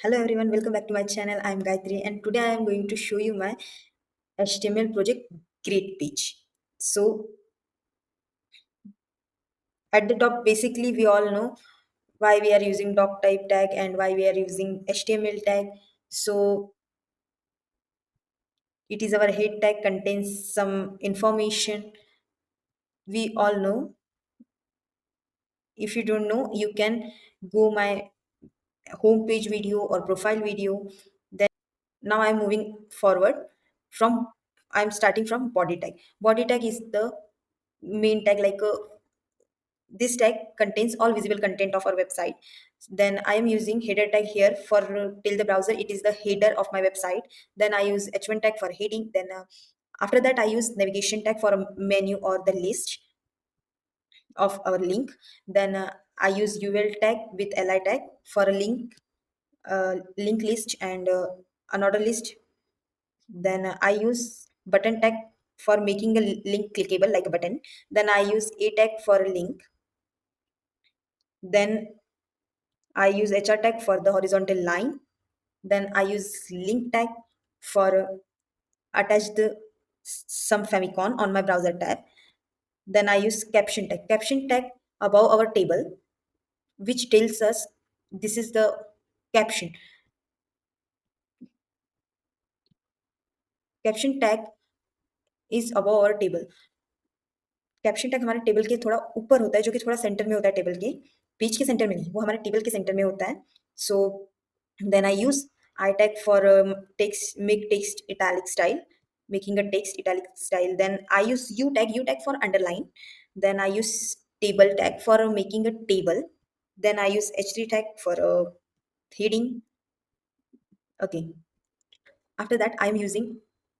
Hello everyone, welcome back to my channel. I'm Gayatri and today I am going to show you my HTML project Great page. So at the top, basically we all know why we are using doc type tag and why we are using HTML tag. So it is our head tag contains some information we all know. If you don't know, you can go my homepage video or profile video. Then now I'm moving forward from I'm starting from body tag. Body tag is the main tag, like this tag contains all visible content of our website. Then I am using header tag here for till the browser, it is the header of my website. Then I use h1 tag for heading. Then after that I use navigation tag for a menu or the list of our link. Then I use ul tag with li tag for a link list and another list. Then I use button tag for making a link clickable like a button. Then I use a tag for a link. Then I use hr tag for the horizontal line. Then I use link tag for attach the some favicon on my browser tab. Then I use caption tag above our table, which tells us this is the caption. Caption tag is above our table. Caption tag हमारे table के थोड़ा ऊपर होता है, जो कि थोड़ा centre में होता है, टेबल के पेज के सेंटर में नहीं, वो हमारे टेबल के सेंटर में होता है. So then I use I tag for text make text italic style, making a text italic style. Then I use u tag for underline. Then I use table tag for making a table. Then I use h3 tag for heading. Okay, after that I am using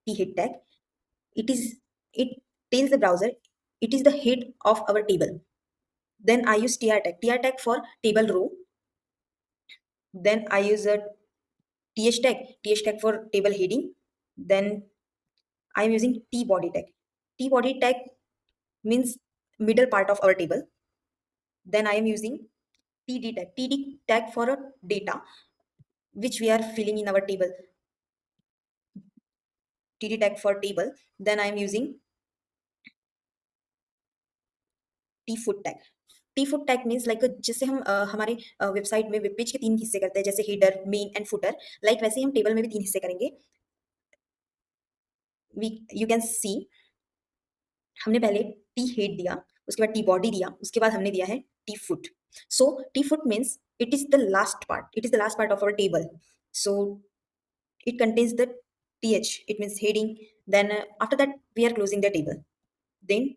t head tag. It is it tells the browser it is the head of our table. Then I use tr tag for table row. Then I use a th tag for table heading. Then I'm using t body tag. T body tag means middle part of our table. Then I am using td tag for a data which we are filling in our table. Td tag for table. Then I am using t foot tag. T foot tag means like जैसे हम हमारे website में web page के 3 हिस्से करते हैं, जैसे header, main and footer. Like वैसे ही हम टेबल में भी 3 हिस्से करेंगे. वी यू कैन सी हमने पहले टी हेड दिया, उसके बाद टी बॉडी दिया, उसके बाद हमने दिया है T foot. So T foot means it is the last part, it is the last part of our table. So it contains the th, it means heading. Then after that we are closing the table. Then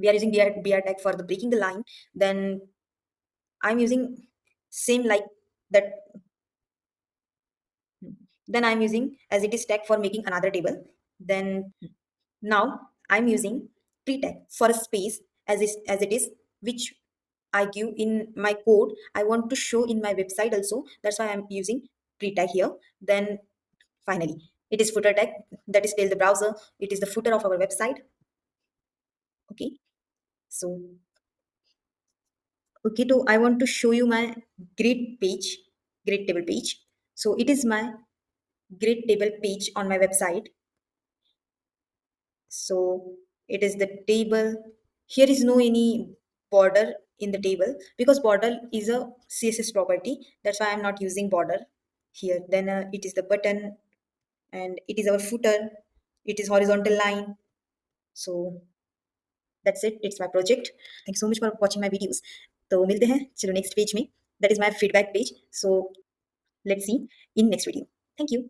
we are using br tag for the breaking the line. Then I'm using same like that. Then I'm using as it is tag for making another table. Then now I'm using pre tag for a space as it is, which I give in my code. I want to show in my website also. That's why I'm using pre tag here. Then finally, it is footer tag, that is tell the browser it is the footer of our website. Okay. So okay, so I want to show you my grid page, grid table page. So it is my grid table page on my website. So it is the table. Here is no any border in the table because border is a CSS property. That's why I'm not using border here. Then it is the button and it is our footer. It is horizontal line. So that's it. It's my project. Thank you so much for watching my videos. तो मिलते हैं चलो next page में. That is my feedback page. So let's see in next video. Thank you.